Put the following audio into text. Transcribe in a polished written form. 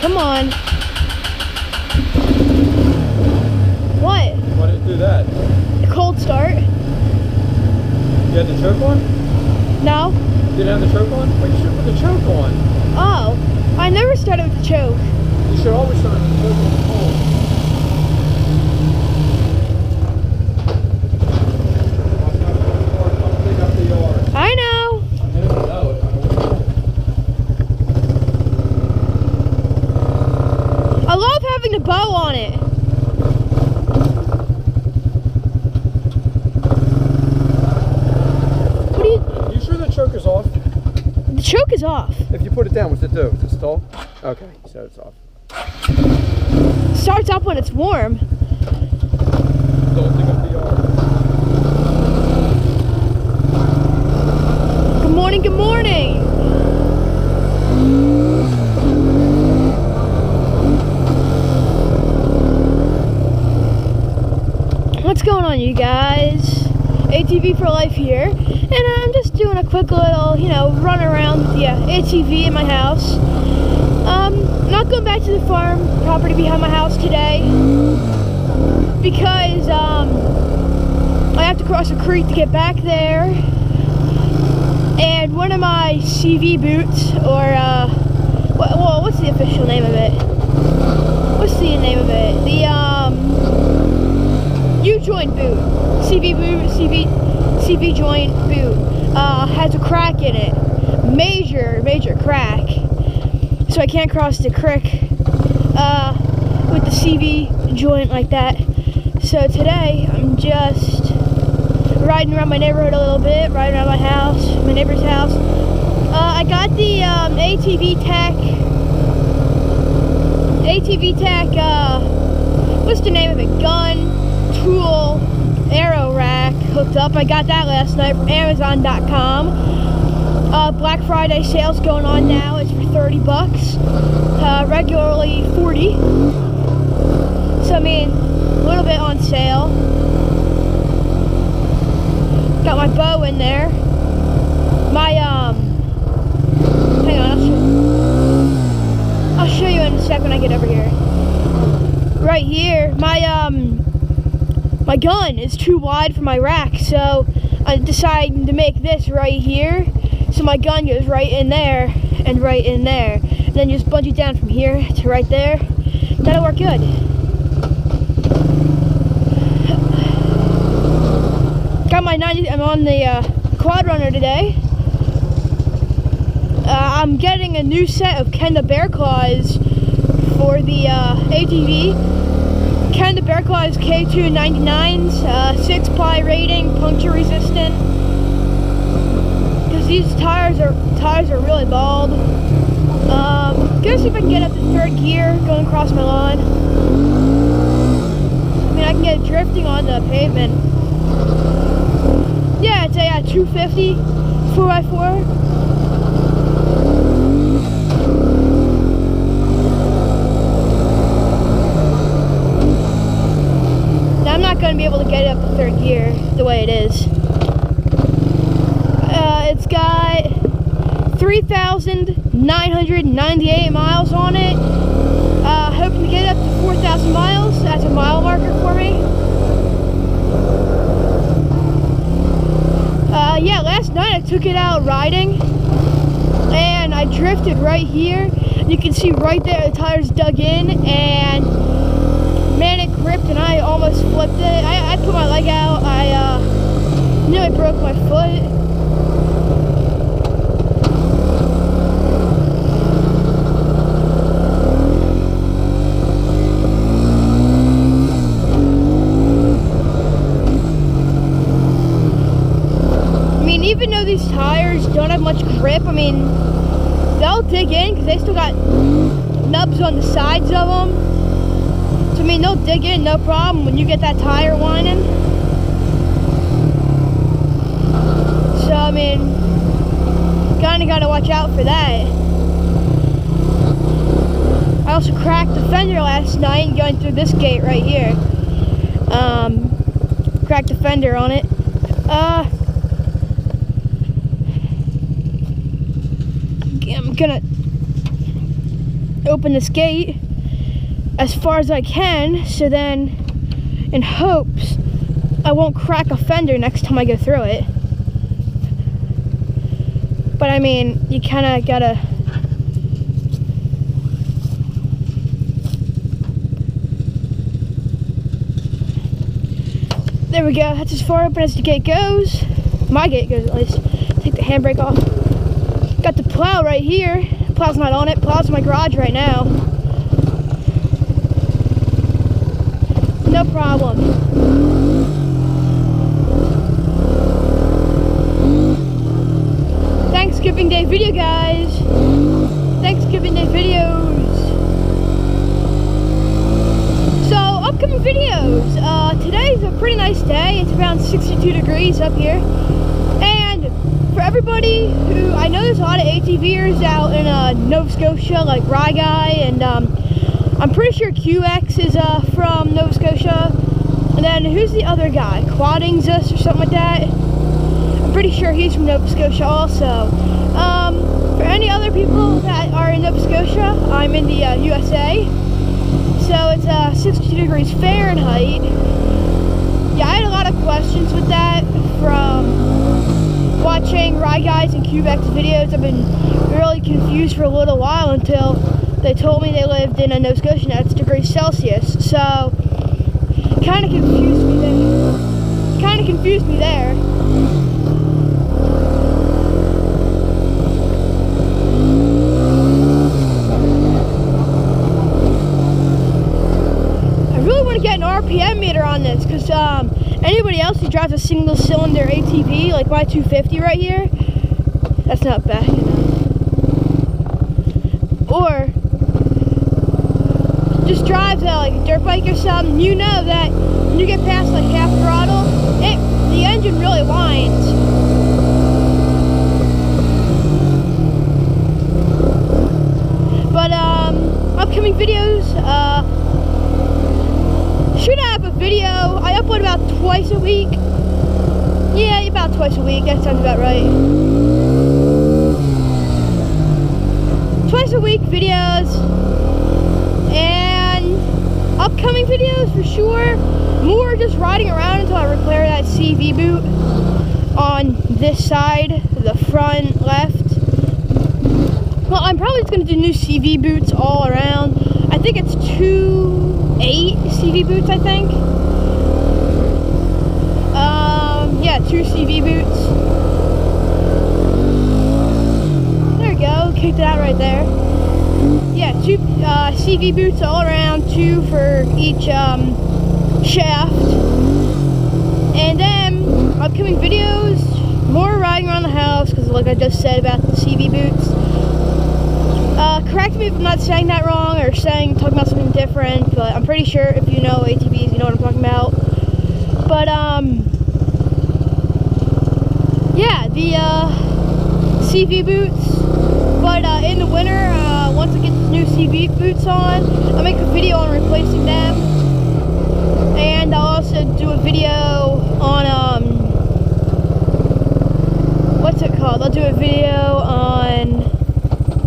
Come on. What? Why did it do that? A cold start. You had the choke on? No. You didn't have the choke on? Well, you should put the choke on. Oh, I never started with the choke. You should always start with the choke on the cold. I know. I love having the bow on it. What are You sure the choke is off? The choke is off. If you put it down, what's it do? Does it stall? Okay, so it's off. Starts up when it's warm. Don't dig up the yard. Good morning, good morning. What's going on, you guys? ATV for life here, and I'm just doing a quick little, run around with the ATV in my house. Not going back to the farm property behind my house today because I have to cross a creek to get back there, and one of my CV boots, or what's the official name of it? What's the name of it? The U-joint boot, CV boot, CV joint boot, has a crack in it, major crack, so I can't cross the creek with the CV joint like that. So today I'm just riding around my neighborhood a little bit, riding around my house, my neighbor's house. I got the ATV Tech, what's the name of it? Gun, tool, arrow rack hooked up. I got that last night from Amazon.com. Black Friday sales going on now. It's for 30 bucks. Regularly 40. So I mean, a little bit on sale. Got my bow in there. My hang on, I'll show you in a sec when I get over here. Right here, my gun is too wide for my rack, so I decided to make this right here, so my gun goes right in there and right in there. And then you just bungee down from here to right there. That'll work good. Got my 90. I'm on the quad runner today. I'm getting a new set of Ken the Bear Claws for the ATV. Ken the Bear Claws K299s, 6-ply rating, puncture resistant. Because these tires are really bald. Gonna see if I can get up to 3rd gear going across my lawn. I mean, I can get drifting on the pavement. Yeah, it's a 250 4x4. I'm not going to be able to get it up to 3rd gear the way it is. It's got 3,998 miles on it. Hoping to get it up to 4,000 miles. That's a mile marker for me. Yeah, last night I took it out riding and I drifted right here. You can see right there the tires dug in, and man, it gripped and I almost flipped it. I put my leg out. I nearly broke my foot. I mean, even though these tires don't have much grip, I mean, they'll dig in because they still got nubs on the sides of them. So, I mean, they'll dig in, no problem, when you get that tire whining. So, I mean, kinda gotta watch out for that. I also cracked the fender last night going through this gate right here. Cracked the fender on it. I'm open this gate as far as I can, so then in hopes I won't crack a fender next time I go through it. But I mean, you kind of gotta. There we go. That's as far open as the gate goes. My gate goes, at least. Take the handbrake off. Got the plow right here. Plow's not on it. Plow's in my garage right now. No problem. Thanksgiving Day video, guys. Thanksgiving Day videos. So, upcoming videos. Today's a pretty nice day. It's around 62 degrees up here. And for everybody who, I know there's a lot of ATVers out in Nova Scotia, like Rye Guy, and I'm pretty sure QX is from Nova Scotia. And then who's the other guy? Quaddingsus or something like that? I'm pretty sure he's from Nova Scotia also. For any other people that are in Nova Scotia, I'm in the USA. So it's 62 degrees Fahrenheit. Yeah, I had a lot of questions with that from watching Rye Guys and QX videos. I've been really confused for a little while until they told me they lived in Nova Scotia. Now it's degrees Celsius. So kind of confused me there. Get an RPM meter on this, because anybody else who drives a single cylinder ATV like my 250 right here, that's not bad, you know. Or just drives like a dirt bike or something, you know that when you get past like half throttle, the engine really whines. But upcoming videos, should have a video. I upload about twice a week. Yeah, about twice a week. That sounds about right. Twice a week videos. And upcoming videos for sure. More just riding around until I repair that CV boot on this side, the front left. Well, I'm probably just going to do new CV boots all around. I think it's 8 CV boots, I think. Yeah, 2 CV boots. There we go, kicked it out right there. Yeah, 2 CV boots all around, 2 for each shaft. And then, upcoming videos, more riding around the house, because like I just said about the CV boots. Correct me if I'm not saying that wrong or talking about something different, but I'm pretty sure if you know ATVs, you know what I'm talking about. But, yeah, the CV boots. But in the winter, once I get the new CV boots on, I'll make a video on replacing them. And I'll also do a video on, what's it called? I'll do a video on